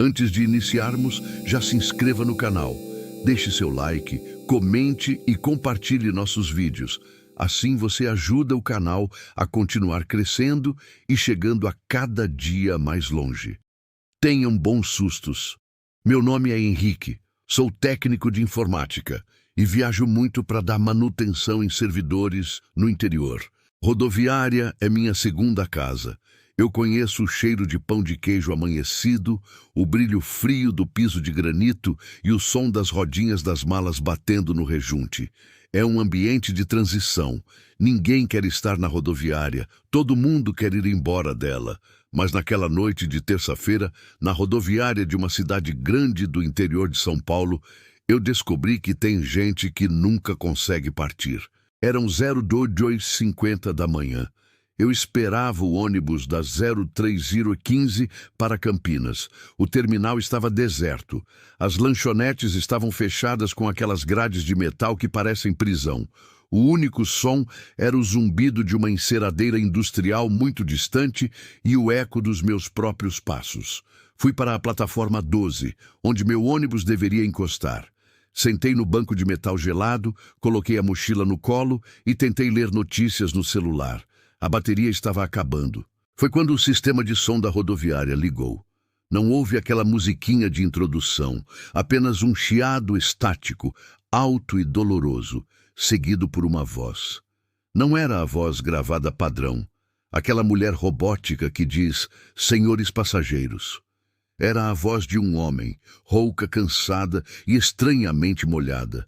Antes de iniciarmos, já se inscreva no canal, deixe seu like, comente e compartilhe nossos vídeos. Assim você ajuda o canal a continuar crescendo e chegando a cada dia mais longe. Tenham bons sustos. Meu nome é Henrique, sou técnico de informática e viajo muito para dar manutenção em servidores no interior. Rodoviária é minha segunda casa. Eu conheço o cheiro de pão de queijo amanhecido, o brilho frio do piso de granito e o som das rodinhas das malas batendo no rejunte. É um ambiente de transição. Ninguém quer estar na rodoviária, todo mundo quer ir embora dela. Mas naquela noite de terça-feira, na rodoviária de uma cidade grande do interior de São Paulo, eu descobri que tem gente que nunca consegue partir. Eram 02:50 da manhã. Eu esperava o ônibus das 03015 para Campinas. O terminal estava deserto. As lanchonetes estavam fechadas com aquelas grades de metal que parecem prisão. O único som era o zumbido de uma enceradeira industrial muito distante e o eco dos meus próprios passos. Fui para a plataforma 12, onde meu ônibus deveria encostar. Sentei no banco de metal gelado, coloquei a mochila no colo e tentei ler notícias no celular. A bateria estava acabando. Foi quando o sistema de som da rodoviária ligou. Não houve aquela musiquinha de introdução, apenas um chiado estático, alto e doloroso, seguido por uma voz. Não era a voz gravada padrão, aquela mulher robótica que diz, senhores passageiros. Era a voz de um homem, rouca, cansada e estranhamente molhada.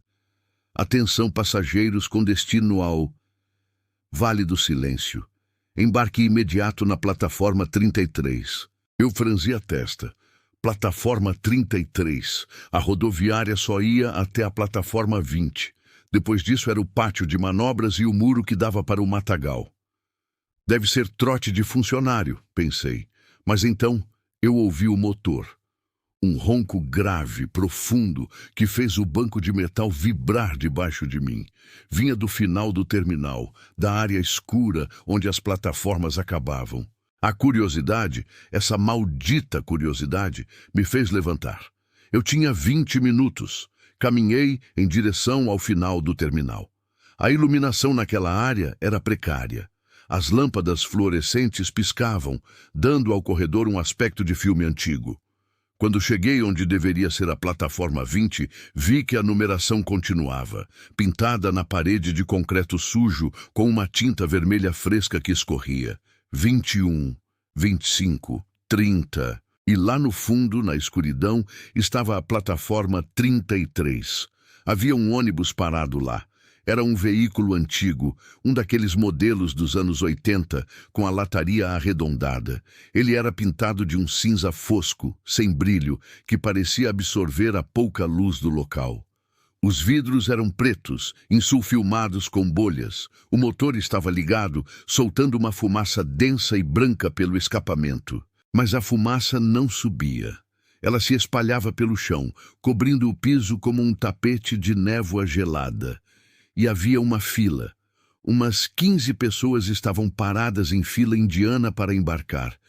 Atenção passageiros com destino ao Vale do Silêncio. Embarque imediato na plataforma 33. Eu franzi a testa. Plataforma 33. A rodoviária só ia até a plataforma 20. Depois disso era o pátio de manobras e o muro que dava para o matagal. Deve ser trote de funcionário, pensei. Mas então eu ouvi o motor. Um ronco grave, profundo, que fez o banco de metal vibrar debaixo de mim. Vinha do final do terminal, da área escura onde as plataformas acabavam. A curiosidade, essa maldita curiosidade, me fez levantar. Eu tinha 20 minutos. Caminhei em direção ao final do terminal. A iluminação naquela área era precária. As lâmpadas fluorescentes piscavam, dando ao corredor um aspecto de filme antigo. Quando cheguei onde deveria ser a plataforma 20, vi que a numeração continuava, pintada na parede de concreto sujo com uma tinta vermelha fresca que escorria. 21, 25, 30. E lá no fundo, na escuridão, estava a plataforma 33. Havia um ônibus parado lá. Era um veículo antigo, um daqueles modelos dos anos 80, com a lataria arredondada. Ele era pintado de um cinza fosco, sem brilho, que parecia absorver a pouca luz do local. Os vidros eram pretos, insulfilmados com bolhas. O motor estava ligado, soltando uma fumaça densa e branca pelo escapamento. Mas a fumaça não subia. Ela se espalhava pelo chão, cobrindo o piso como um tapete de névoa gelada. E havia uma fila. Umas 15 pessoas estavam paradas em fila indiana para embarcar.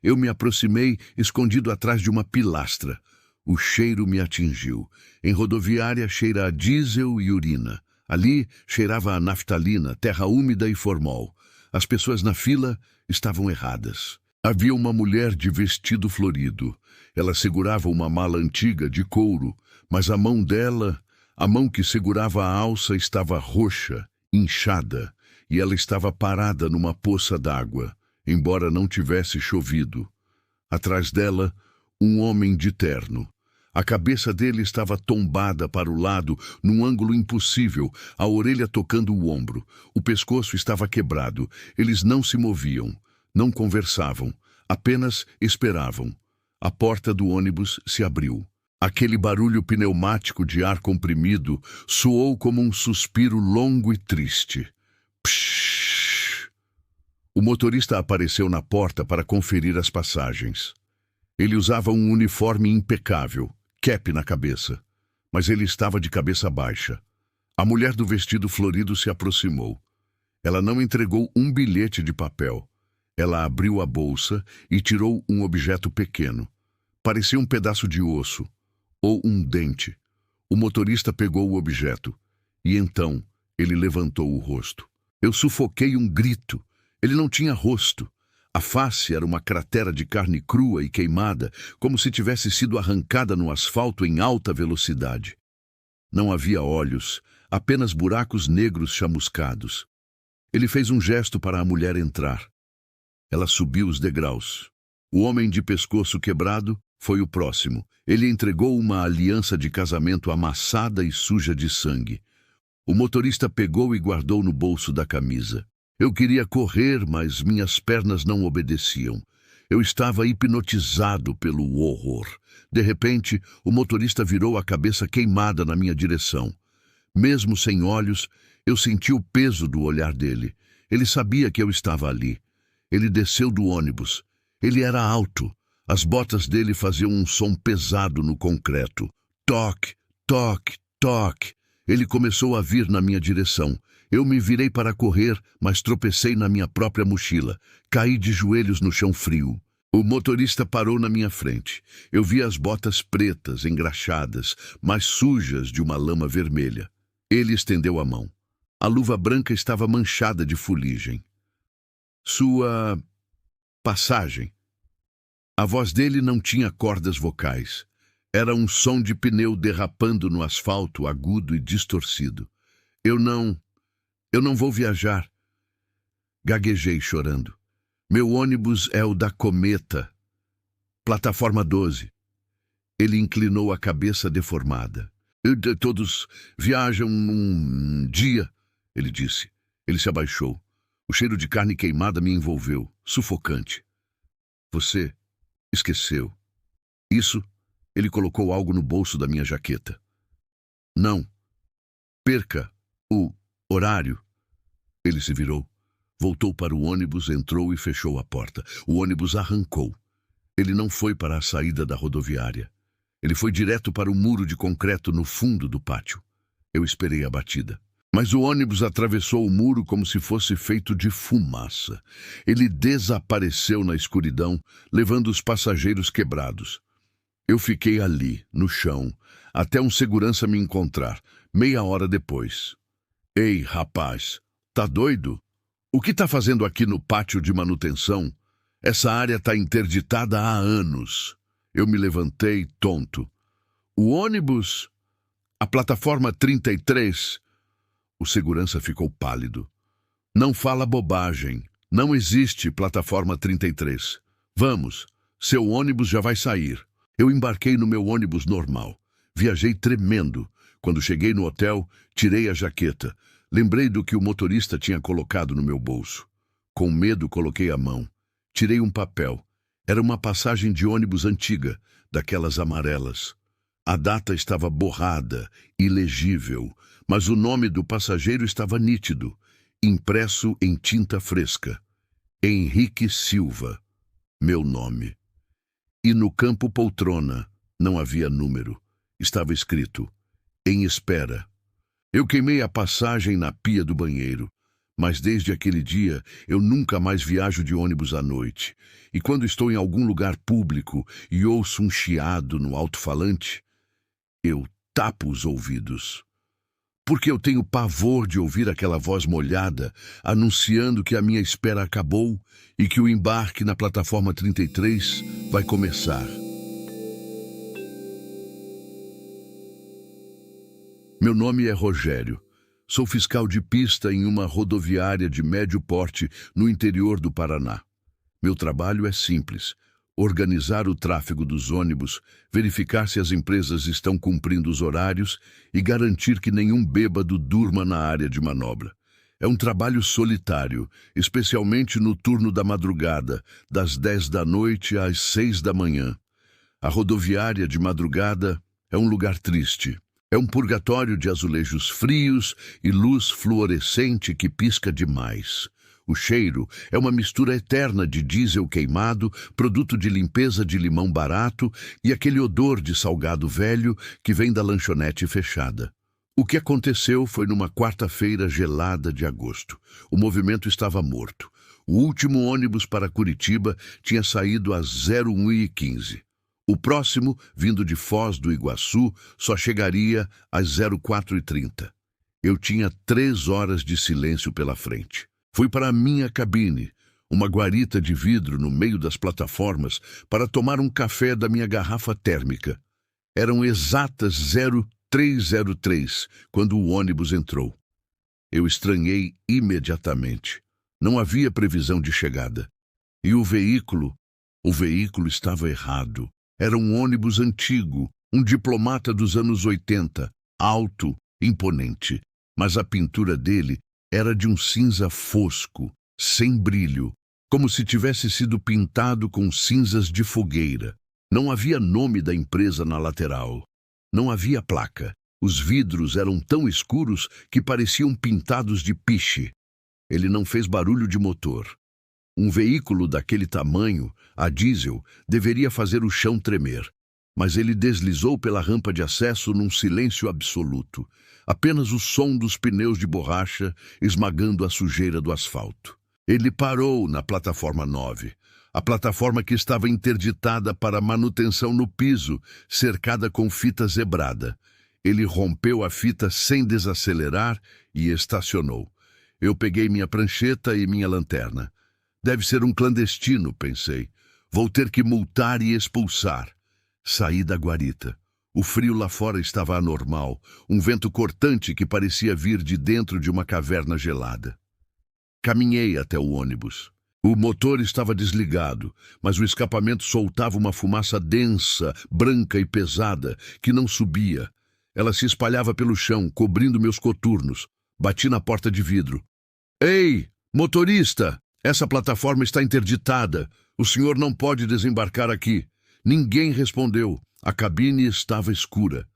Eu me aproximei, escondido atrás de uma pilastra. O cheiro me atingiu. Em rodoviária cheira a diesel e urina. Ali cheirava a naftalina, terra úmida e formol. As pessoas na fila estavam erradas. Havia uma mulher de vestido florido. Ela segurava uma mala antiga de couro, mas a mão dela... A mão que segurava a alça estava roxa, inchada, e ela estava parada numa poça d'água, embora não tivesse chovido. Atrás dela, um homem de terno. A cabeça dele estava tombada para o lado, num ângulo impossível, a orelha tocando o ombro. O pescoço estava quebrado. Eles não se moviam, não conversavam, apenas esperavam. A porta do ônibus se abriu. Aquele barulho pneumático de ar comprimido soou como um suspiro longo e triste. Psh! O motorista apareceu na porta para conferir as passagens. Ele usava um uniforme impecável, cap na cabeça, mas ele estava de cabeça baixa. A mulher do vestido florido se aproximou. Ela não entregou um bilhete de papel. Ela abriu a bolsa e tirou um objeto pequeno. Parecia um pedaço de osso ou um dente. O motorista pegou o objeto e então ele levantou o rosto. Eu sufoquei um grito. Ele não tinha rosto. A face era uma cratera de carne crua e queimada, como se tivesse sido arrancada no asfalto em alta velocidade. Não havia olhos, apenas buracos negros chamuscados. Ele fez um gesto para a mulher entrar. Ela subiu os degraus. O homem de pescoço quebrado foi o próximo. Ele entregou uma aliança de casamento amassada e suja de sangue. O motorista pegou e guardou no bolso da camisa. Eu queria correr, mas minhas pernas não obedeciam. Eu estava hipnotizado pelo horror. De repente, o motorista virou a cabeça queimada na minha direção. Mesmo sem olhos, eu senti o peso do olhar dele. Ele sabia que eu estava ali. Ele desceu do ônibus. Ele era alto. As botas dele faziam um som pesado no concreto. Toque, toque, toque. Ele começou a vir na minha direção. Eu me virei para correr, mas tropecei na minha própria mochila. Caí de joelhos no chão frio. O motorista parou na minha frente. Eu vi as botas pretas, engraxadas, mas sujas de uma lama vermelha. Ele estendeu a mão. A luva branca estava manchada de fuligem. Sua passagem. A voz dele não tinha cordas vocais. Era um som de pneu derrapando no asfalto agudo e distorcido. Eu não vou viajar. Gaguejei chorando. Meu ônibus é o da Cometa. Plataforma 12. Ele inclinou a cabeça deformada. Todos viajam um dia, ele disse. Ele se abaixou. O cheiro de carne queimada me envolveu, sufocante. Você esqueceu. Isso, ele colocou algo no bolso da minha jaqueta. Não. Perca o horário. Ele se virou. Voltou para o ônibus, entrou e fechou a porta. O ônibus arrancou. Ele não foi para a saída da rodoviária. Ele foi direto para o muro de concreto no fundo do pátio. Eu esperei a batida. Mas o ônibus atravessou o muro como se fosse feito de fumaça. Ele desapareceu na escuridão, levando os passageiros quebrados. Eu fiquei ali, no chão, até um segurança me encontrar, meia hora depois. Ei, rapaz, tá doido? O que tá fazendo aqui no pátio de manutenção? Essa área tá interditada há anos. Eu me levantei, tonto. O ônibus? A plataforma 33? O segurança ficou pálido. Não fala bobagem. Não existe plataforma 33. Vamos, seu ônibus já vai sair. Eu embarquei no meu ônibus normal. Viajei tremendo. Quando cheguei no hotel, tirei a jaqueta. Lembrei do que o motorista tinha colocado no meu bolso. Com medo, coloquei a mão. Tirei um papel. Era uma passagem de ônibus antiga, daquelas amarelas. A data estava borrada, ilegível, mas o nome do passageiro estava nítido, impresso em tinta fresca. Henrique Silva, meu nome. E no campo poltrona não havia número. Estava escrito, em espera. Eu queimei a passagem na pia do banheiro, mas desde aquele dia eu nunca mais viajo de ônibus à noite. E quando estou em algum lugar público e ouço um chiado no alto-falante, eu tapo os ouvidos. Porque eu tenho pavor de ouvir aquela voz molhada anunciando que a minha espera acabou e que o embarque na plataforma 33 vai começar. Meu nome é Rogério. Sou fiscal de pista em uma rodoviária de médio porte no interior do Paraná. Meu trabalho é simples: organizar o tráfego dos ônibus, verificar se as empresas estão cumprindo os horários e garantir que nenhum bêbado durma na área de manobra. É um trabalho solitário, especialmente no turno da madrugada, das 10 da noite às 6 da manhã. A rodoviária de madrugada é um lugar triste. É um purgatório de azulejos frios e luz fluorescente que pisca demais. O cheiro é uma mistura eterna de diesel queimado, produto de limpeza de limão barato e aquele odor de salgado velho que vem da lanchonete fechada. O que aconteceu foi numa quarta-feira gelada de agosto. O movimento estava morto. O último ônibus para Curitiba tinha saído às 01h15. O próximo, vindo de Foz do Iguaçu, só chegaria às 04h30. Eu tinha 3 horas de silêncio pela frente. Fui para a minha cabine, uma guarita de vidro no meio das plataformas, para tomar um café da minha garrafa térmica. Eram exatas 0303 quando o ônibus entrou. Eu estranhei imediatamente. Não havia previsão de chegada. E o veículo estava errado. Era um ônibus antigo, um diplomata dos anos 80, alto, imponente. Mas a pintura dele era de um cinza fosco, sem brilho, como se tivesse sido pintado com cinzas de fogueira. Não havia nome da empresa na lateral. Não havia placa. Os vidros eram tão escuros que pareciam pintados de piche. Ele não fez barulho de motor. Um veículo daquele tamanho, a diesel, deveria fazer o chão tremer. Mas ele deslizou pela rampa de acesso num silêncio absoluto. Apenas o som dos pneus de borracha esmagando a sujeira do asfalto. Ele parou na plataforma 9, a plataforma que estava interditada para manutenção no piso, cercada com fita zebrada. Ele rompeu a fita sem desacelerar e estacionou. Eu peguei minha prancheta e minha lanterna. Deve ser um clandestino, pensei. Vou ter que multar e expulsar. Saí da guarita. O frio lá fora estava anormal, um vento cortante que parecia vir de dentro de uma caverna gelada. Caminhei até o ônibus. O motor estava desligado, mas o escapamento soltava uma fumaça densa, branca e pesada, que não subia. Ela se espalhava pelo chão, cobrindo meus coturnos. Bati na porta de vidro. Ei, motorista! Essa plataforma está interditada. O senhor não pode desembarcar aqui. Ninguém respondeu. A cabine estava escura.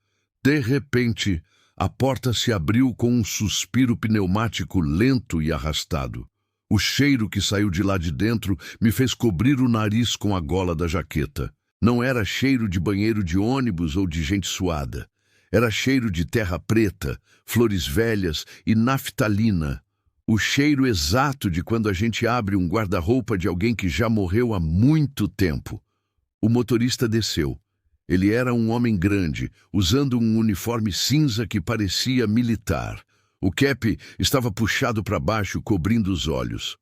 De repente, a porta se abriu com um suspiro pneumático lento e arrastado. O cheiro que saiu de lá de dentro me fez cobrir o nariz com a gola da jaqueta. Não era cheiro de banheiro de ônibus ou de gente suada. Era cheiro de terra preta, flores velhas e naftalina. O cheiro exato de quando a gente abre um guarda-roupa de alguém que já morreu há muito tempo. O motorista desceu. Ele era um homem grande, usando um uniforme cinza que parecia militar. O cap estava puxado para baixo, cobrindo os olhos.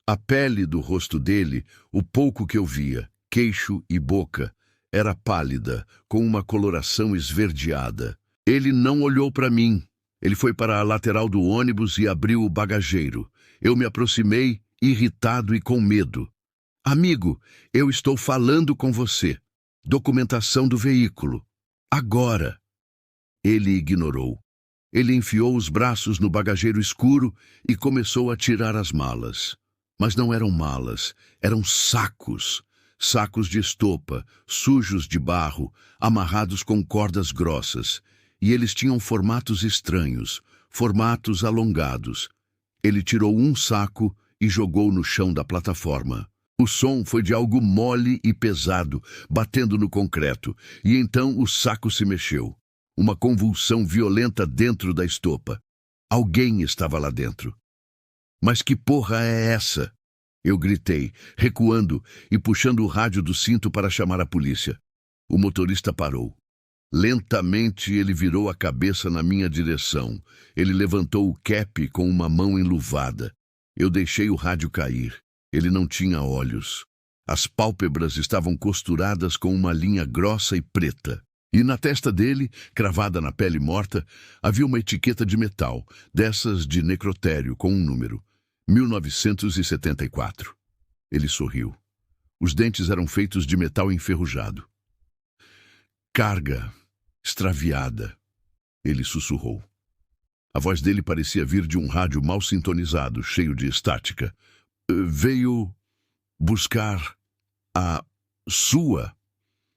A pele do rosto dele, o pouco que eu via, queixo e boca, era pálida, com uma coloração esverdeada. Ele não olhou para mim. Ele foi para a lateral do ônibus e abriu o bagageiro. Eu me aproximei, irritado e com medo. Amigo, eu estou falando com você. Documentação do veículo. Agora. Ele ignorou. Ele enfiou os braços no bagageiro escuro e começou a tirar as malas. Mas não eram malas, eram sacos. Sacos de estopa, sujos de barro, amarrados com cordas grossas. E eles tinham formatos estranhos, formatos alongados. Ele tirou um saco e jogou no chão da plataforma. O som foi de algo mole e pesado, batendo no concreto, e então o saco se mexeu. Uma convulsão violenta dentro da estopa. Alguém estava lá dentro. Mas que porra é essa? Eu gritei, recuando e puxando o rádio do cinto para chamar a polícia. O motorista parou. Lentamente ele virou a cabeça na minha direção. Ele levantou o cap com uma mão enluvada. Eu deixei o rádio cair. Ele não tinha olhos. As pálpebras estavam costuradas com uma linha grossa e preta. E na testa dele, cravada na pele morta, havia uma etiqueta de metal, dessas de necrotério, com um número. 1974. Ele sorriu. Os dentes eram feitos de metal enferrujado. Carga extraviada, ele sussurrou. A voz dele parecia vir de um rádio mal sintonizado, cheio de estática. Veio buscar a sua.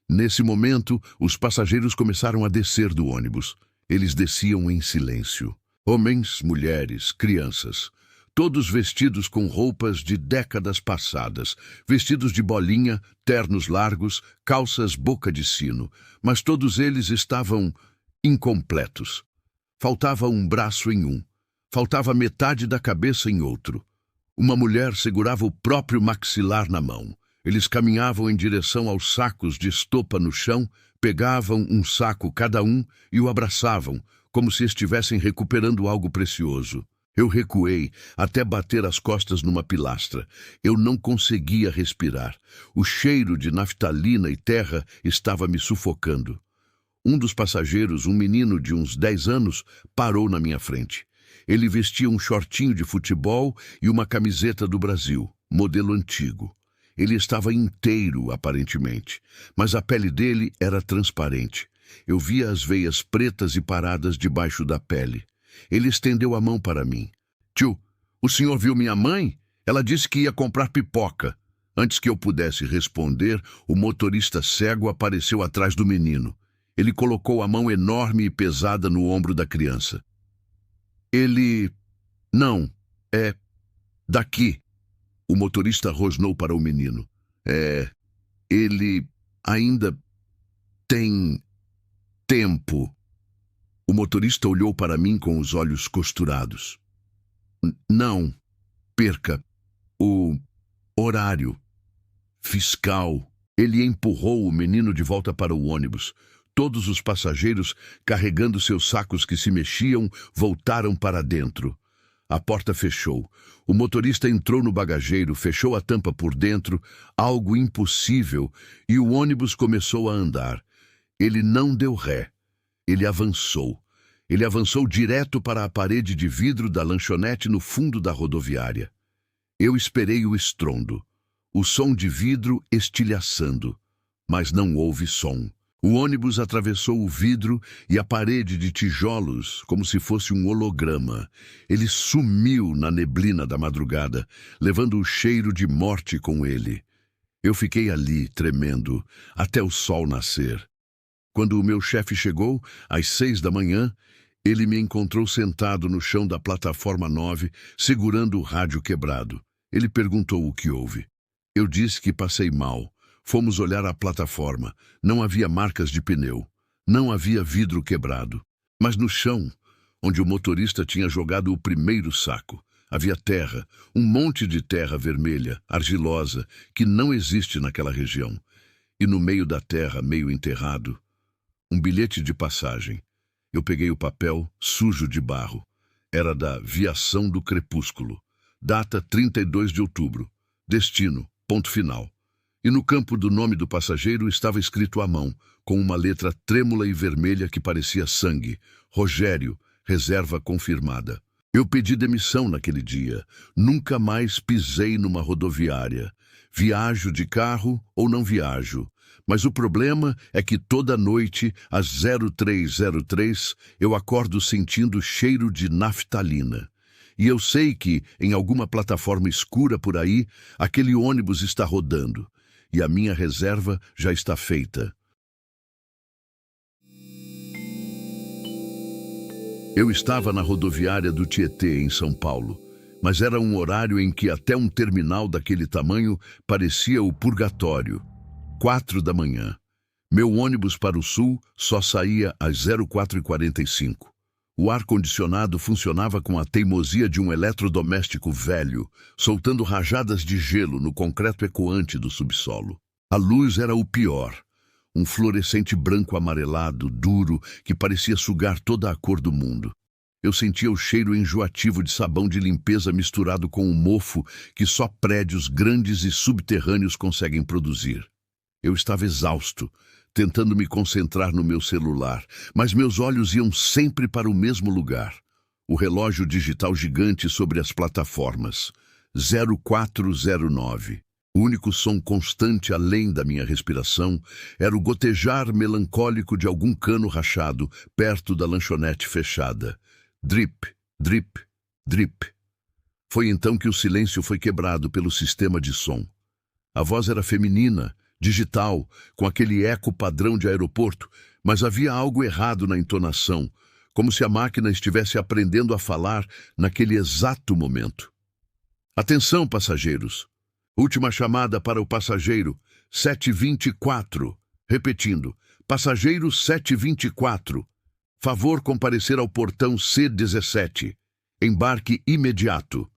Nesse momento, os passageiros começaram a descer do ônibus. Eles desciam em silêncio. Homens, mulheres, crianças. Todos vestidos com roupas de décadas passadas, vestidos de bolinha, ternos largos, calças boca de sino, mas todos eles estavam incompletos. Faltava um braço em um, faltava metade da cabeça em outro. Uma mulher segurava o próprio maxilar na mão. Eles caminhavam em direção aos sacos de estopa no chão, pegavam um saco cada um e o abraçavam, como se estivessem recuperando algo precioso. Eu recuei até bater as costas numa pilastra. Eu não conseguia respirar. O cheiro de naftalina e terra estava me sufocando. Um dos passageiros, um menino de uns 10 anos, parou na minha frente. Ele vestia um shortinho de futebol e uma camiseta do Brasil, modelo antigo. Ele estava inteiro, aparentemente, mas a pele dele era transparente. Eu via as veias pretas e paradas debaixo da pele. Ele estendeu a mão para mim. Tio, o senhor viu minha mãe? Ela disse que ia comprar pipoca. Antes que eu pudesse responder, o motorista cego apareceu atrás do menino. Ele colocou a mão enorme e pesada no ombro da criança. Ele... Não, é... daqui. O motorista rosnou para o menino. Ele ainda tem tempo. O motorista olhou para mim com os olhos costurados. Não, perca o horário fiscal. Ele empurrou o menino de volta para o ônibus. Todos os passageiros, carregando seus sacos que se mexiam, voltaram para dentro. A porta fechou. O motorista entrou no bagageiro, fechou a tampa por dentro, algo impossível, e o ônibus começou a andar. Ele não deu ré. Ele avançou. Ele avançou direto para a parede de vidro da lanchonete no fundo da rodoviária. Eu esperei o estrondo, o som de vidro estilhaçando, mas não houve som. O ônibus atravessou o vidro e a parede de tijolos como se fosse um holograma. Ele sumiu na neblina da madrugada, levando o cheiro de morte com ele. Eu fiquei ali, tremendo, até o sol nascer. Quando o meu chefe chegou, às 6 da manhã, ele me encontrou sentado no chão da plataforma 9, segurando o rádio quebrado. Ele perguntou o que houve. Eu disse que passei mal. Fomos olhar a plataforma. Não havia marcas de pneu. Não havia vidro quebrado. Mas no chão, onde o motorista tinha jogado o primeiro saco, havia terra, um monte de terra vermelha, argilosa, que não existe naquela região. E no meio da terra, meio enterrado, um bilhete de passagem. Eu peguei o papel, sujo de barro. Era da Viação do Crepúsculo. Data 32 de outubro. Destino, ponto final. E no campo do nome do passageiro estava escrito à mão, com uma letra trêmula e vermelha que parecia sangue. Rogério, reserva confirmada. Eu pedi demissão naquele dia. Nunca mais pisei numa rodoviária. Viajo de carro ou não viajo. Mas o problema é que toda noite, às 0303, eu acordo sentindo cheiro de naftalina. E eu sei que, em alguma plataforma escura por aí, aquele ônibus está rodando. E a minha reserva já está feita. Eu estava na rodoviária do Tietê, em São Paulo, mas era um horário em que até um terminal daquele tamanho parecia o purgatório. 4 da manhã. Meu ônibus para o sul só saía às 04h45. O ar-condicionado funcionava com a teimosia de um eletrodoméstico velho, soltando rajadas de gelo no concreto ecoante do subsolo. A luz era o pior. Um fluorescente branco amarelado, duro, que parecia sugar toda a cor do mundo. Eu sentia o cheiro enjoativo de sabão de limpeza misturado com o mofo que só prédios grandes e subterrâneos conseguem produzir. Eu estava exausto, tentando me concentrar no meu celular, mas meus olhos iam sempre para o mesmo lugar. O relógio digital gigante sobre as plataformas. 0409. O único som constante além da minha respiração era o gotejar melancólico de algum cano rachado perto da lanchonete fechada. Drip, drip, drip. Foi então que o silêncio foi quebrado pelo sistema de som. A voz era feminina, digital, com aquele eco padrão de aeroporto, mas havia algo errado na entonação, como se a máquina estivesse aprendendo a falar naquele exato momento. Atenção, passageiros! Última chamada para o passageiro 724. Repetindo, passageiro 724. Favor comparecer ao portão C17. Embarque imediato.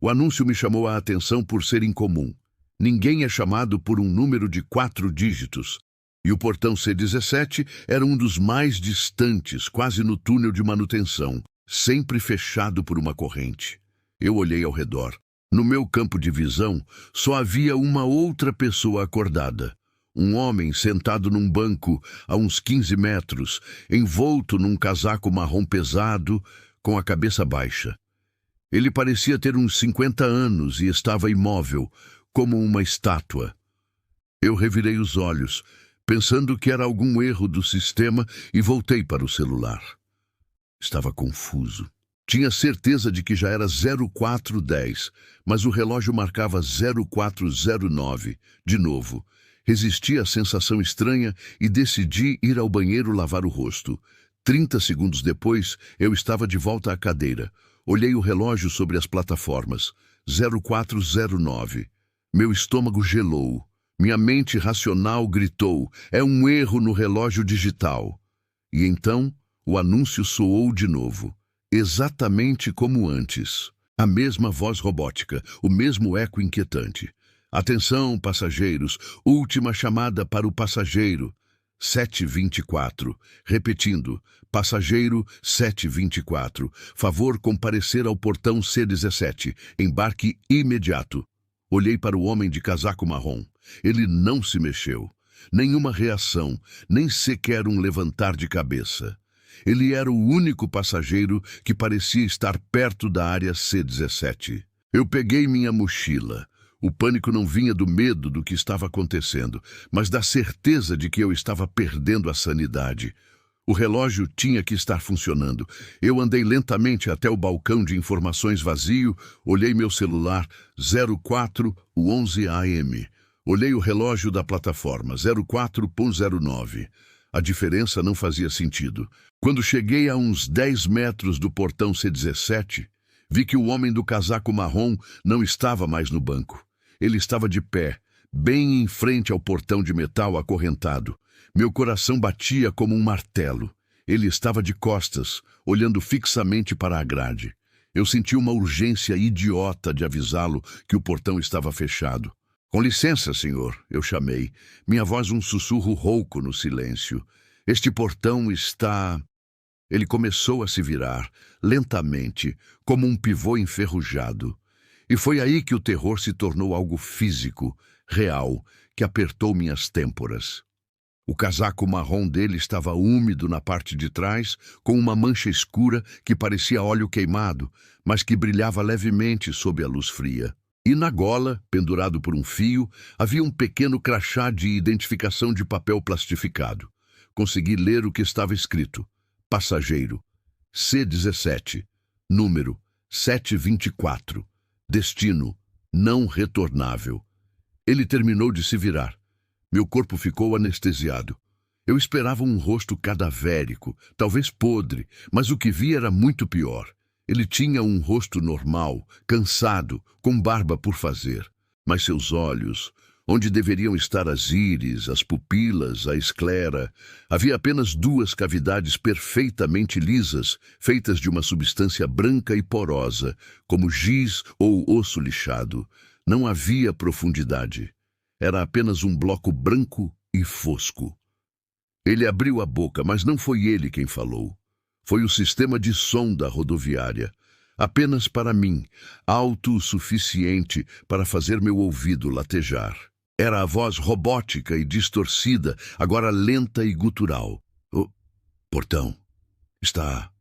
O anúncio me chamou a atenção por ser incomum. Ninguém é chamado por um número de 4 dígitos. E o portão C17 era um dos mais distantes, quase no túnel de manutenção, sempre fechado por uma corrente. Eu olhei ao redor. No meu campo de visão, só havia uma outra pessoa acordada. Um homem sentado num banco a uns 15 metros, envolto num casaco marrom pesado, com a cabeça baixa. Ele parecia ter uns 50 anos e estava imóvel, como uma estátua. Eu revirei os olhos, pensando que era algum erro do sistema, e voltei para o celular. Estava confuso. Tinha certeza de que já era 0410, mas o relógio marcava 0409. De novo, resisti à sensação estranha e decidi ir ao banheiro lavar o rosto. 30 segundos depois, eu estava de volta à cadeira. Olhei o relógio sobre as plataformas. 0409. Meu estômago gelou. Minha mente racional gritou: é um erro no relógio digital. E então, o anúncio soou de novo. Exatamente como antes. A mesma voz robótica, o mesmo eco inquietante. Atenção, passageiros, última chamada para o passageiro. 724. Repetindo, passageiro 724. Favor comparecer ao portão C17. Embarque imediato. Olhei para o homem de casaco marrom. Ele não se mexeu. Nenhuma reação, nem sequer um levantar de cabeça. Ele era o único passageiro que parecia estar perto da área C17. Eu peguei minha mochila. O pânico não vinha do medo do que estava acontecendo, mas da certeza de que eu estava perdendo a sanidade. O relógio tinha que estar funcionando. Eu andei lentamente até o balcão de informações vazio, olhei meu celular, 04:11 AM. Olhei o relógio da plataforma, 04:09. A diferença não fazia sentido. Quando cheguei a uns 10 metros do portão C17, vi que o homem do casaco marrom não estava mais no banco. Ele estava de pé, bem em frente ao portão de metal acorrentado. Meu coração batia como um martelo. Ele estava de costas, olhando fixamente para a grade. Eu senti uma urgência idiota de avisá-lo que o portão estava fechado. Com licença, senhor, eu chamei. Minha voz um sussurro rouco no silêncio. Este portão está... Ele começou a se virar, lentamente, como um pivô enferrujado. E foi aí que o terror se tornou algo físico, real, que apertou minhas têmporas. O casaco marrom dele estava úmido na parte de trás, com uma mancha escura que parecia óleo queimado, mas que brilhava levemente sob a luz fria. E na gola, pendurado por um fio, havia um pequeno crachá de identificação de papel plastificado. Consegui ler o que estava escrito. Passageiro, C17, número 724, destino não retornável. Ele terminou de se virar. Meu corpo ficou anestesiado. Eu esperava um rosto cadavérico, talvez podre, mas o que vi era muito pior. Ele tinha um rosto normal, cansado, com barba por fazer. Mas seus olhos, onde deveriam estar as íris, as pupilas, a esclera, havia apenas 2 cavidades perfeitamente lisas, feitas de uma substância branca e porosa, como giz ou osso lixado. Não havia profundidade. Era apenas um bloco branco e fosco. Ele abriu a boca, mas não foi ele quem falou. Foi o sistema de som da rodoviária. Apenas para mim, alto o suficiente para fazer meu ouvido latejar. Era a voz robótica e distorcida, agora lenta e gutural. O portão está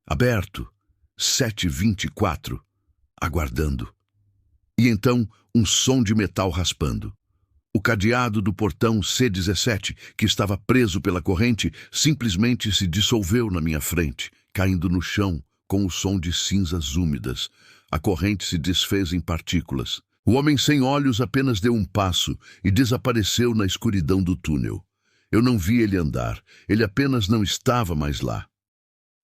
aberto. 724. Aguardando. E então, um som de metal raspando. O cadeado do portão C17, que estava preso pela corrente, simplesmente se dissolveu na minha frente, caindo no chão com o som de cinzas úmidas. A corrente se desfez em partículas. O homem sem olhos apenas deu um passo e desapareceu na escuridão do túnel. Eu não vi ele andar, ele apenas não estava mais lá.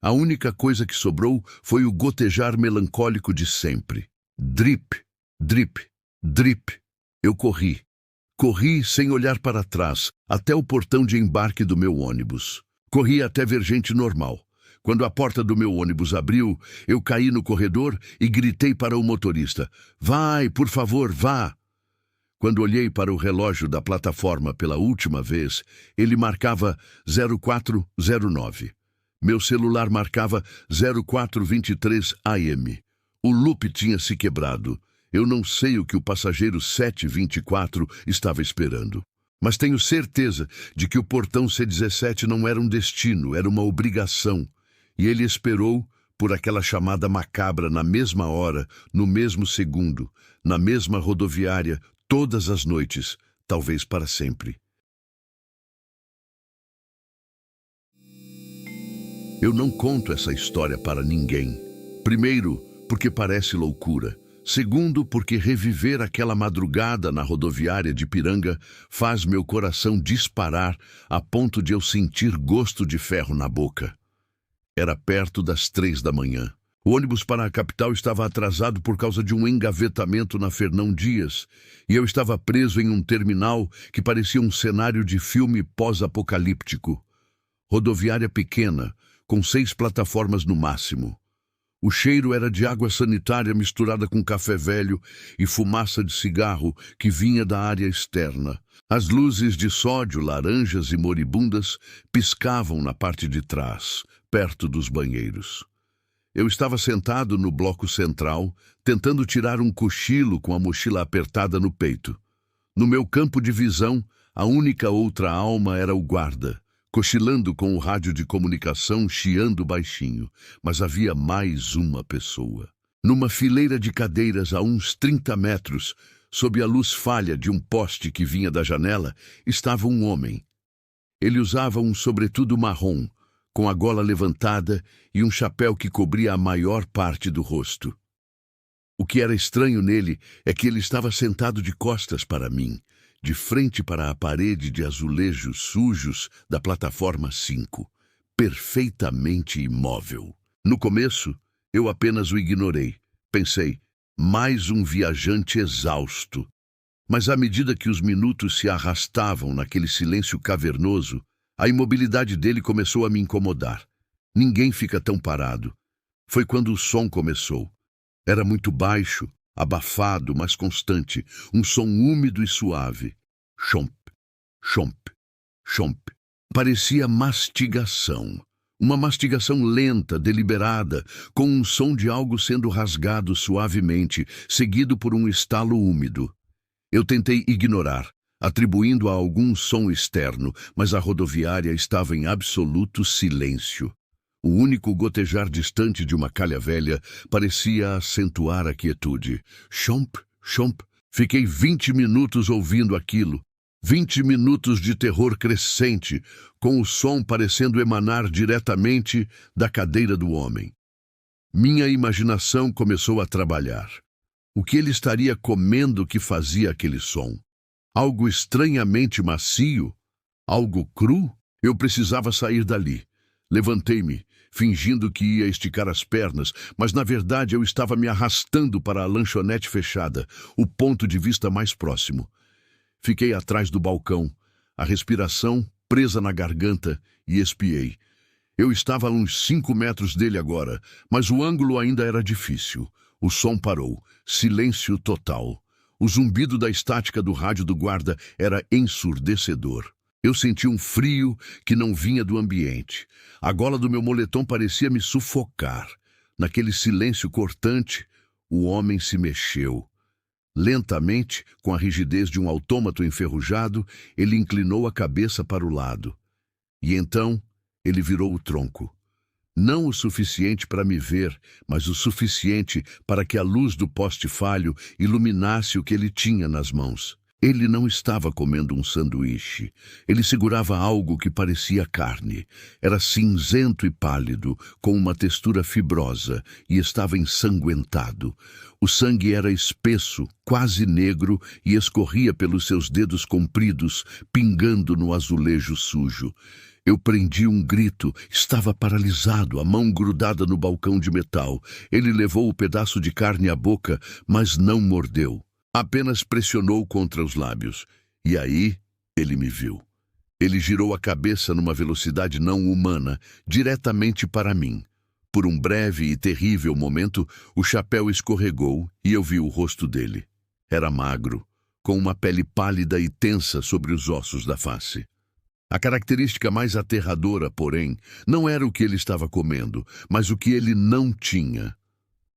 A única coisa que sobrou foi o gotejar melancólico de sempre. Drip, drip, drip. Eu corri. Corri sem olhar para trás, até o portão de embarque do meu ônibus. Corri até ver gente normal. Quando a porta do meu ônibus abriu, eu caí no corredor e gritei para o motorista: "Vai, por favor, vá!" Quando olhei para o relógio da plataforma pela última vez, ele marcava 0409. Meu celular marcava 0423 AM. O loop tinha se quebrado. Eu não sei o que o passageiro 724 estava esperando. Mas tenho certeza de que o portão C17 não era um destino, era uma obrigação. E ele esperou por aquela chamada macabra na mesma hora, no mesmo segundo, na mesma rodoviária, todas as noites, talvez para sempre. Eu não conto essa história para ninguém. Primeiro, porque parece loucura. Segundo, porque reviver aquela madrugada na rodoviária de Piranga faz meu coração disparar a ponto de eu sentir gosto de ferro na boca. Era perto das 3 da manhã. O ônibus para a capital estava atrasado por causa de um engavetamento na Fernão Dias, e eu estava preso em um terminal que parecia um cenário de filme pós-apocalíptico. Rodoviária pequena, com 6 plataformas no máximo. O cheiro era de água sanitária misturada com café velho e fumaça de cigarro que vinha da área externa. As luzes de sódio, laranjas e moribundas piscavam na parte de trás, perto dos banheiros. Eu estava sentado no bloco central, tentando tirar um cochilo com a mochila apertada no peito. No meu campo de visão, a única outra alma era o guarda, cochilando com o rádio de comunicação chiando baixinho, mas havia mais uma pessoa. Numa fileira de cadeiras a uns 30 metros, sob a luz falha de um poste que vinha da janela, estava um homem. Ele usava um sobretudo marrom, com a gola levantada e um chapéu que cobria a maior parte do rosto. O que era estranho nele é que ele estava sentado de costas para mim, de frente para a parede de azulejos sujos da plataforma 5, perfeitamente imóvel. No começo, eu apenas o ignorei. Pensei, mais um viajante exausto. Mas à medida que os minutos se arrastavam naquele silêncio cavernoso, a imobilidade dele começou a me incomodar. Ninguém fica tão parado. Foi quando o som começou. Era muito baixo, abafado, mas constante, um som úmido e suave. Chomp, chomp, chomp. Parecia mastigação. Uma mastigação lenta, deliberada, com um som de algo sendo rasgado suavemente, seguido por um estalo úmido. Eu tentei ignorar, atribuindo a algum som externo, mas a rodoviária estava em absoluto silêncio. O único gotejar distante de uma calha velha parecia acentuar a quietude. Chomp, chomp. Fiquei 20 minutos ouvindo aquilo. 20 minutos de terror crescente, com o som parecendo emanar diretamente da cadeira do homem. Minha imaginação começou a trabalhar. O que ele estaria comendo que fazia aquele som? Algo estranhamente macio? Algo cru? Eu precisava sair dali. Levantei-me, fingindo que ia esticar as pernas, mas na verdade eu estava me arrastando para a lanchonete fechada, o ponto de vista mais próximo. Fiquei atrás do balcão, a respiração presa na garganta, e espiei. Eu estava a uns 5 metros dele agora, mas o ângulo ainda era difícil. O som parou, silêncio total. O zumbido da estática do rádio do guarda era ensurdecedor. Eu senti um frio que não vinha do ambiente. A gola do meu moletom parecia me sufocar. Naquele silêncio cortante, o homem se mexeu. Lentamente, com a rigidez de um autômato enferrujado, ele inclinou a cabeça para o lado. E então, ele virou o tronco. Não o suficiente para me ver, mas o suficiente para que a luz do poste falho iluminasse o que ele tinha nas mãos. Ele não estava comendo um sanduíche. Ele segurava algo que parecia carne. Era cinzento e pálido, com uma textura fibrosa, e estava ensanguentado. O sangue era espesso, quase negro, e escorria pelos seus dedos compridos, pingando no azulejo sujo. Eu prendi um grito, estava paralisado, a mão grudada no balcão de metal. Ele levou o pedaço de carne à boca, mas não mordeu. Apenas pressionou contra os lábios. E aí, ele me viu. Ele girou a cabeça numa velocidade não humana, diretamente para mim. Por um breve e terrível momento, o chapéu escorregou e eu vi o rosto dele. Era magro, com uma pele pálida e tensa sobre os ossos da face. A característica mais aterradora, porém, não era o que ele estava comendo, mas o que ele não tinha: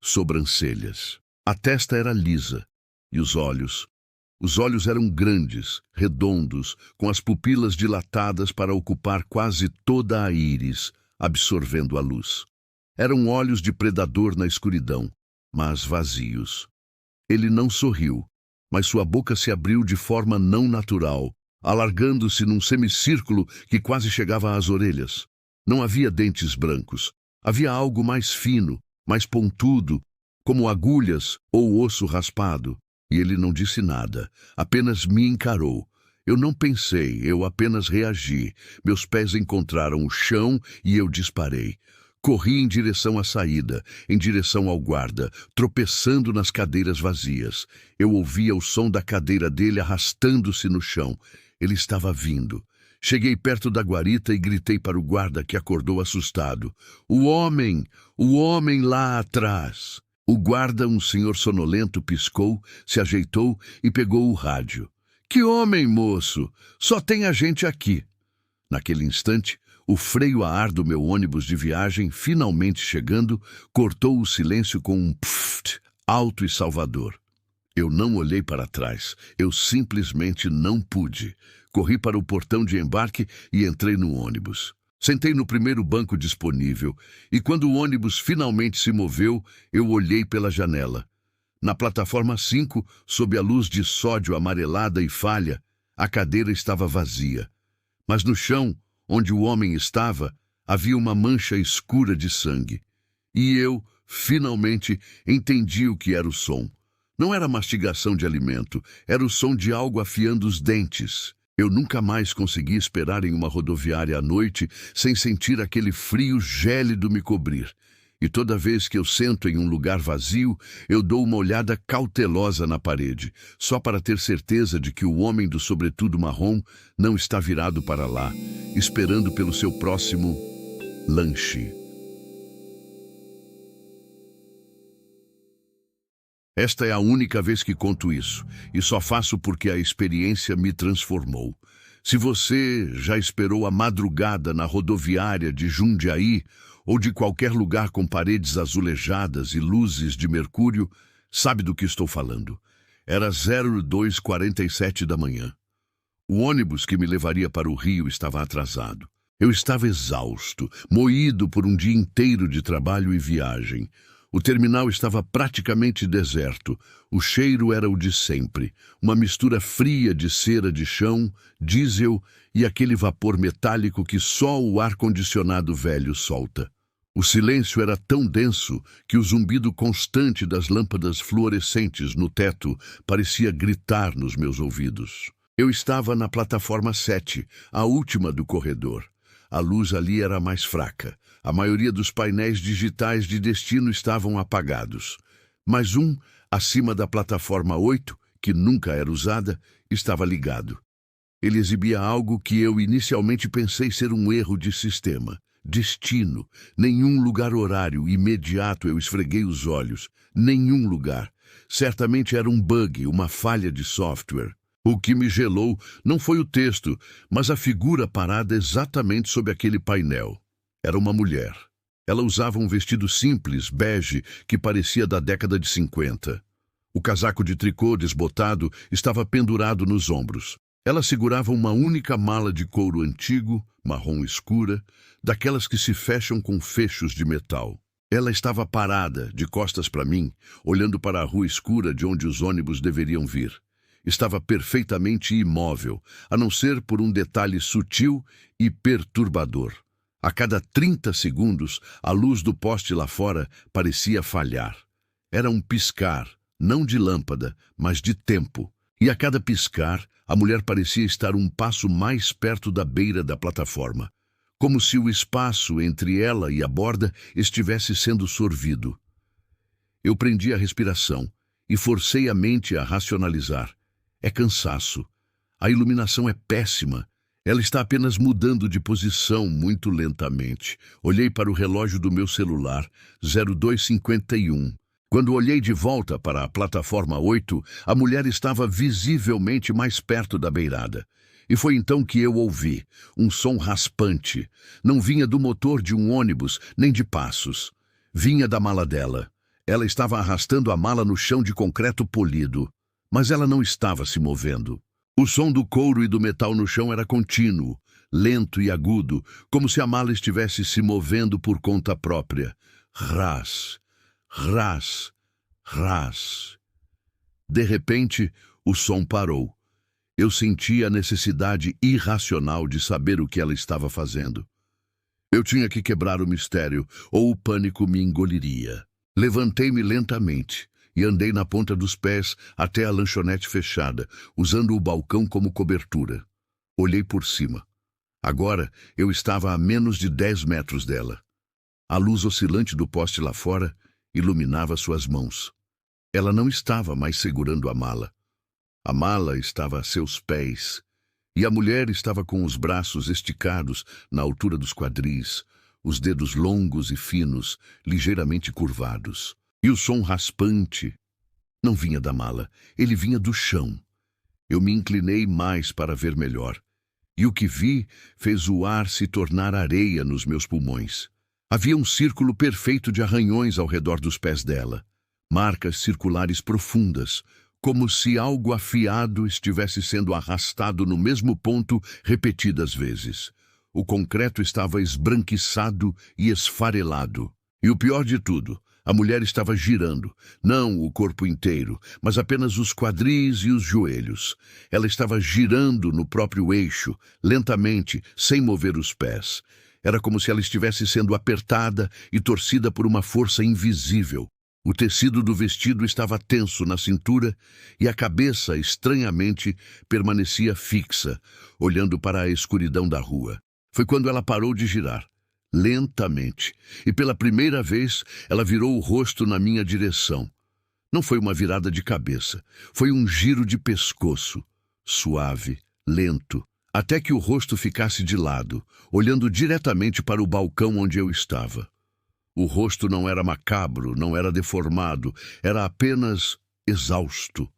sobrancelhas. A testa era lisa, e os olhos? Os olhos eram grandes, redondos, com as pupilas dilatadas para ocupar quase toda a íris, absorvendo a luz. Eram olhos de predador na escuridão, mas vazios. Ele não sorriu, mas sua boca se abriu de forma não natural, alargando-se num semicírculo que quase chegava às orelhas. Não havia dentes brancos. Havia algo mais fino, mais pontudo, como agulhas ou osso raspado. E ele não disse nada, apenas me encarou. Eu não pensei, eu apenas reagi. Meus pés encontraram o chão e eu disparei. Corri em direção à saída, em direção ao guarda, tropeçando nas cadeiras vazias. Eu ouvia o som da cadeira dele arrastando-se no chão. Ele estava vindo. Cheguei perto da guarita e gritei para o guarda, que acordou assustado. O homem lá atrás! O guarda, um senhor sonolento, piscou, se ajeitou e pegou o rádio. Que homem, moço? Só tem a gente aqui. Naquele instante, o freio a ar do meu ônibus de viagem, finalmente chegando, cortou o silêncio com um pft alto e salvador. Eu não olhei para trás. Eu simplesmente não pude. Corri para o portão de embarque e entrei no ônibus. Sentei no primeiro banco disponível e quando o ônibus finalmente se moveu, eu olhei pela janela. Na plataforma 5, sob a luz de sódio amarelada e falha, a cadeira estava vazia. Mas no chão, onde o homem estava, havia uma mancha escura de sangue. E eu, finalmente, entendi o que era o som. Não era mastigação de alimento, era o som de algo afiando os dentes. Eu nunca mais consegui esperar em uma rodoviária à noite sem sentir aquele frio gélido me cobrir. E toda vez que eu sento em um lugar vazio, eu dou uma olhada cautelosa na parede, só para ter certeza de que o homem do sobretudo marrom não está virado para lá, esperando pelo seu próximo lanche. Esta é a única vez que conto isso, e só faço porque a experiência me transformou. Se você já esperou a madrugada na rodoviária de Jundiaí ou de qualquer lugar com paredes azulejadas e luzes de mercúrio, sabe do que estou falando. Era 02h47 da manhã. O ônibus que me levaria para o Rio estava atrasado. Eu estava exausto, moído por um dia inteiro de trabalho e viagem. O terminal estava praticamente deserto. O cheiro era o de sempre, uma mistura fria de cera de chão, diesel e aquele vapor metálico que só o ar-condicionado velho solta. O silêncio era tão denso que o zumbido constante das lâmpadas fluorescentes no teto parecia gritar nos meus ouvidos. Eu estava na plataforma 7, a última do corredor. A luz ali era mais fraca. A maioria dos painéis digitais de destino estavam apagados. Mas um, acima da plataforma 8, que nunca era usada, estava ligado. Ele exibia algo que eu inicialmente pensei ser um erro de sistema. Destino. Nenhum lugar horário imediato eu esfreguei os olhos. Nenhum lugar. Certamente era um bug, uma falha de software. O que me gelou não foi o texto, mas a figura parada exatamente sob aquele painel. Era uma mulher. Ela usava um vestido simples, bege, que parecia da década de 50. O casaco de tricô desbotado estava pendurado nos ombros. Ela segurava uma única mala de couro antigo, marrom escura, daquelas que se fecham com fechos de metal. Ela estava parada, de costas para mim, olhando para a rua escura de onde os ônibus deveriam vir. Estava perfeitamente imóvel, a não ser por um detalhe sutil e perturbador. A cada 30 segundos, a luz do poste lá fora parecia falhar. Era um piscar, não de lâmpada, mas de tempo. E a cada piscar, a mulher parecia estar um passo mais perto da beira da plataforma, como se o espaço entre ela e a borda estivesse sendo sorvido. Eu prendi a respiração e forcei a mente a racionalizar. É cansaço. A iluminação é péssima. Ela está apenas mudando de posição muito lentamente. Olhei para o relógio do meu celular, 02h51. Quando olhei de volta para a plataforma 8, a mulher estava visivelmente mais perto da beirada. E foi então que eu ouvi um som raspante. Não vinha do motor de um ônibus, nem de passos. Vinha da mala dela. Ela estava arrastando a mala no chão de concreto polido. Mas ela não estava se movendo. O som do couro e do metal no chão era contínuo, lento e agudo, como se a mala estivesse se movendo por conta própria. Ras, ras, ras. De repente, o som parou. Eu senti a necessidade irracional de saber o que ela estava fazendo. Eu tinha que quebrar o mistério, ou o pânico me engoliria. Levantei-me lentamente e andei na ponta dos pés até a lanchonete fechada, usando o balcão como cobertura. Olhei por cima. Agora eu estava a menos de 10 metros dela. A luz oscilante do poste lá fora iluminava suas mãos. Ela não estava mais segurando a mala. A mala estava a seus pés, e a mulher estava com os braços esticados na altura dos quadris, os dedos longos e finos, ligeiramente curvados. E o som raspante não vinha da mala, ele vinha do chão. Eu me inclinei mais para ver melhor, e o que vi fez o ar se tornar areia nos meus pulmões. Havia um círculo perfeito de arranhões ao redor dos pés dela, marcas circulares profundas, como se algo afiado estivesse sendo arrastado no mesmo ponto repetidas vezes. O concreto estava esbranquiçado e esfarelado. E o pior de tudo, a mulher estava girando, não o corpo inteiro, mas apenas os quadris e os joelhos. Ela estava girando no próprio eixo, lentamente, sem mover os pés. Era como se ela estivesse sendo apertada e torcida por uma força invisível. O tecido do vestido estava tenso na cintura e a cabeça, estranhamente, permanecia fixa, olhando para a escuridão da rua. Foi quando ela parou de girar, lentamente, e pela primeira vez ela virou o rosto na minha direção. Não foi uma virada de cabeça, foi um giro de pescoço, suave, lento, até que o rosto ficasse de lado, olhando diretamente para o balcão onde eu estava. O rosto não era macabro, não era deformado, era apenas exausto.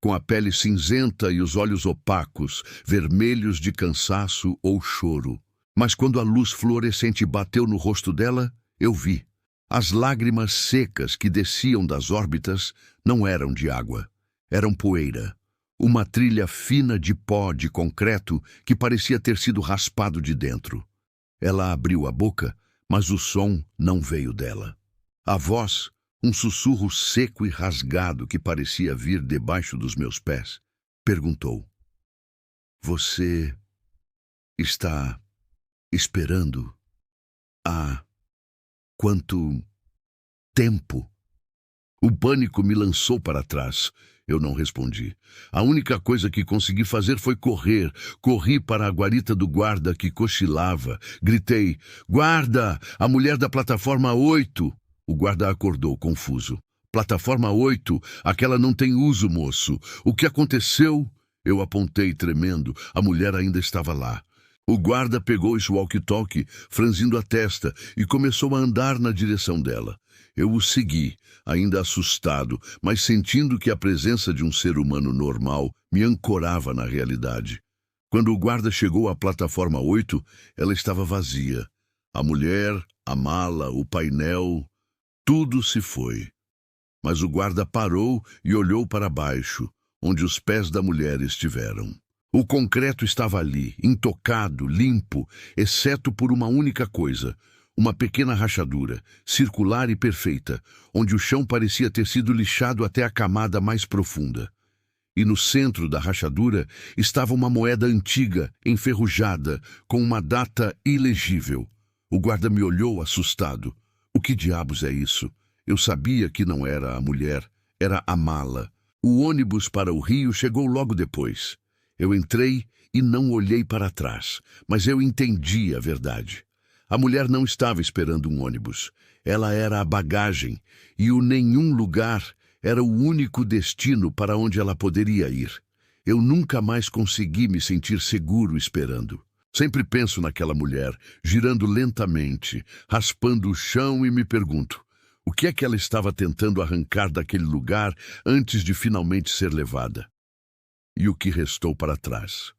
Com a pele cinzenta e os olhos opacos, vermelhos de cansaço ou choro. Mas quando a luz fluorescente bateu no rosto dela, eu vi. As lágrimas secas que desciam das órbitas não eram de água, eram poeira. Uma trilha fina de pó de concreto que parecia ter sido raspado de dentro. Ela abriu a boca, mas o som não veio dela. A voz, um sussurro seco e rasgado que parecia vir debaixo dos meus pés, perguntou: "Você está esperando há quanto tempo?" O pânico me lançou para trás. Eu não respondi. A única coisa que consegui fazer foi correr. Corri para a guarita do guarda que cochilava. Gritei: "Guarda! A mulher da plataforma 8!" O guarda acordou, confuso. "Plataforma 8? Aquela não tem uso, moço. O que aconteceu?" Eu apontei, tremendo. A mulher ainda estava lá. O guarda pegou esse walkie-talkie, franzindo a testa, e começou a andar na direção dela. Eu o segui, ainda assustado, mas sentindo que a presença de um ser humano normal me ancorava na realidade. Quando o guarda chegou à plataforma 8, ela estava vazia. A mulher, a mala, o painel, tudo se foi. Mas o guarda parou e olhou para baixo, onde os pés da mulher estiveram. O concreto estava ali, intocado, limpo, exceto por uma única coisa: uma pequena rachadura, circular e perfeita, onde o chão parecia ter sido lixado até a camada mais profunda. E no centro da rachadura estava uma moeda antiga, enferrujada, com uma data ilegível. O guarda me olhou assustado. O que diabos é isso? Eu sabia que não era a mulher, era a mala. O ônibus para o Rio chegou logo depois. Eu entrei e não olhei para trás, mas eu entendi a verdade. A mulher não estava esperando um ônibus. Ela era a bagagem, e o nenhum lugar era o único destino para onde ela poderia ir. Eu nunca mais consegui me sentir seguro esperando. Sempre penso naquela mulher, girando lentamente, raspando o chão, e me pergunto: O que é que ela estava tentando arrancar daquele lugar antes de finalmente ser levada? E o que restou para trás?